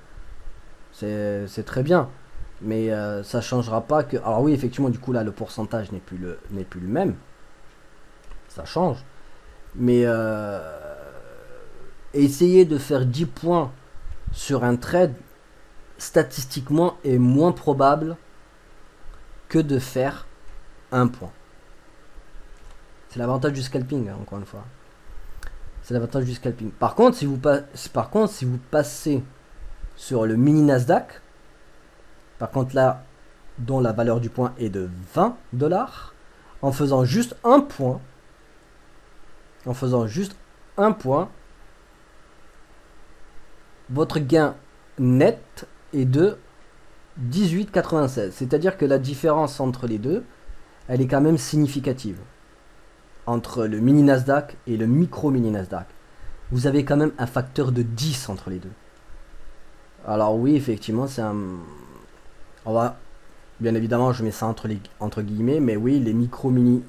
Speaker 1: C'est très bien. Mais ça changera pas que. Alors oui effectivement du coup là le pourcentage n'est plus le même. Ça change. Mais essayer de faire 10 points sur un trade, statistiquement, est moins probable que de faire un point. C'est l'avantage du scalping, hein, encore une fois. C'est l'avantage du scalping. Par contre, si vous passez sur le mini Nasdaq, par contre là, dont la valeur du point est de 20 dollars, en faisant juste un point, votre gain net est de 18,96. C'est-à-dire que la différence entre les deux, elle est quand même significative. Entre le mini Nasdaq et le micro mini Nasdaq. Vous avez quand même un facteur de 10 entre les deux. Alors oui, effectivement, c'est un... On va... Bien évidemment, je mets ça entre guillemets, mais oui, les micro mini,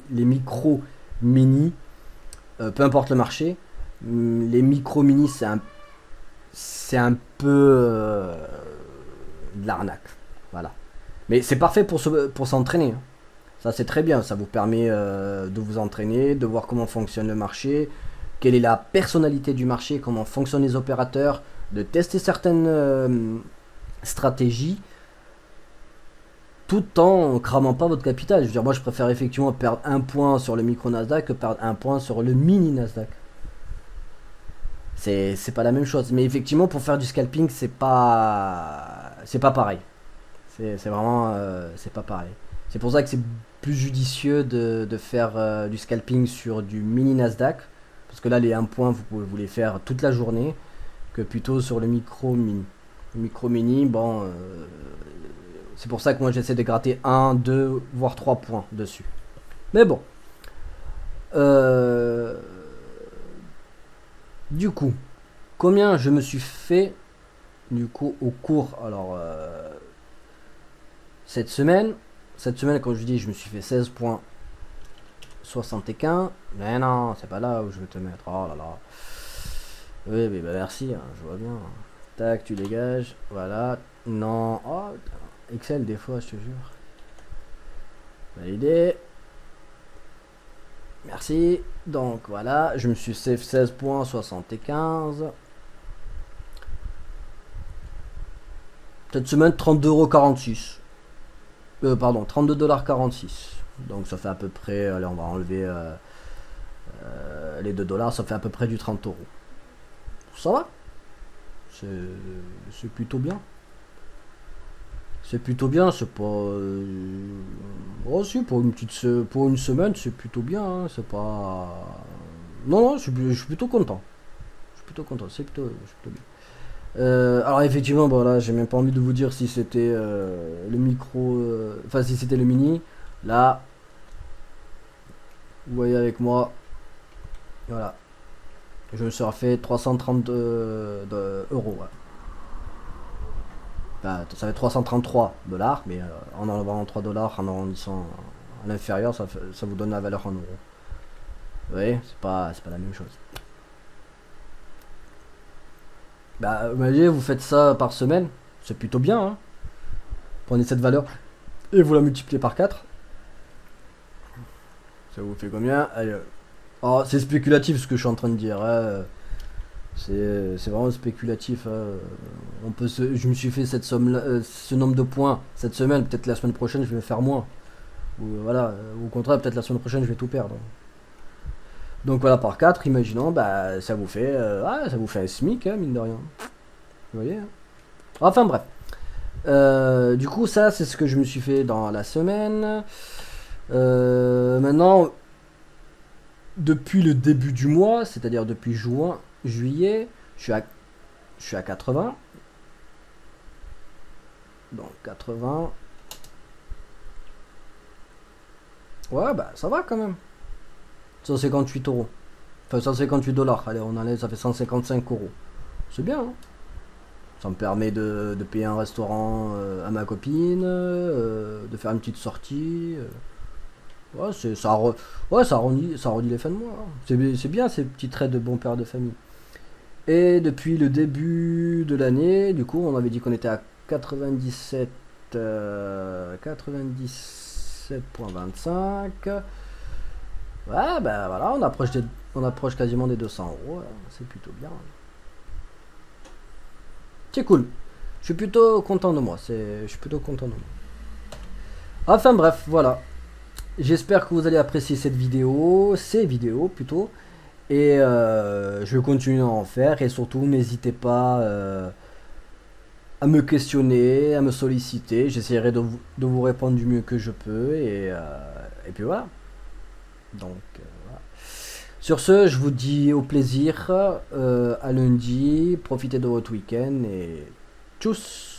Speaker 1: peu importe le marché, les micro mini, c'est un peu de l'arnaque. Voilà. Mais c'est parfait pour s'entraîner. Hein. Ça, c'est très bien. Ça vous permet de vous entraîner, de voir comment fonctionne le marché, quelle est la personnalité du marché, comment fonctionnent les opérateurs, de tester certaines stratégies, tout en cramant pas votre capital. Je veux dire, moi, je préfère effectivement perdre un point sur le micro Nasdaq que perdre un point sur le mini Nasdaq. C'est pas la même chose. Mais effectivement, pour faire du scalping, c'est pas pareil. C'est vraiment, c'est pas pareil. C'est pour ça que c'est plus judicieux de faire du scalping sur du mini Nasdaq. Parce que là, les 1 point, vous pouvez vous les faire toute la journée. Que plutôt sur le micro mini. Le micro mini, bon, c'est pour ça que moi j'essaie de gratter 1, 2, voire 3 points dessus. Mais bon. Du coup, combien je me suis fait du coup au cours, alors Cette semaine, quand je dis, je me suis fait 16,75. Mais non, c'est pas là où je veux te mettre. Oh là là. Oui, mais bah merci, hein, je vois bien. Tac, tu dégages. Voilà. Non. Oh, putain. Excel, des fois, je te jure. Validé. Merci. Donc voilà, je me suis save 16,75. Cette semaine, 32,46 €. Pardon, 32,46 $. Donc ça fait à peu près, allez, on va enlever les 2 $, ça fait à peu près du 30 €. Ça va. C'est plutôt bien. C'est plutôt bien, c'est pas. Oh, si, pour pour une semaine, c'est plutôt bien, hein, c'est pas. Non, non, je suis plutôt content. Je suis plutôt content, je suis plutôt bien. Alors, effectivement, bon, là, j'ai même pas envie de vous dire si c'était le micro. Enfin, si c'était le mini. Là, vous voyez avec moi. Voilà. Je me serais fait 330 euros. Ouais. Bah, ça fait 333 $, mais en enlevant 3 $, en arrondissant à l'inférieur, ça vous donne la valeur en euros. Vous voyez, c'est pas la même chose. Bah, imaginez, vous faites ça par semaine, c'est plutôt bien, hein. Prenez cette valeur et vous la multipliez par 4. Ça vous fait combien? Allez. Oh, c'est spéculatif ce que je suis en train de dire, hein. C'est vraiment spéculatif, hein. Je me suis fait cette somme ce nombre de points cette semaine, peut-être la semaine prochaine je vais faire moins. Ou voilà, au contraire, peut-être la semaine prochaine je vais tout perdre. Donc voilà, par 4, imaginons, bah ça vous fait un SMIC, hein, mine de rien. Vous voyez, hein. Enfin bref. Du coup, ça c'est ce que je me suis fait dans la semaine. Maintenant, depuis le début du mois, c'est-à-dire depuis juillet, je suis à 80. Donc 80. Ouais, bah ça va quand même. 158 euros. Enfin, 158 $. Allez, on enlève, ça fait 155 euros. C'est bien, hein. Ça me permet de payer un restaurant à ma copine, de faire une petite sortie. Ouais, ça arrondit les fins de mois, hein. C'est bien ces petits traits de bon père de famille. Et depuis le début de l'année, du coup, on avait dit qu'on était à 97, 97,25. Ouais, ben voilà, on approche quasiment des 200 euros, hein. C'est plutôt bien. C'est cool. Je suis plutôt content de moi. Je suis plutôt content de moi. Enfin bref, voilà. J'espère que vous allez apprécier ces vidéos plutôt. Et je vais continuer à en faire. Et surtout, n'hésitez pas à me questionner, à me solliciter. J'essaierai de vous répondre du mieux que je peux. Et puis voilà. Donc, voilà. Sur ce, je vous dis au plaisir. À lundi. Profitez de votre week-end. Et tchuss!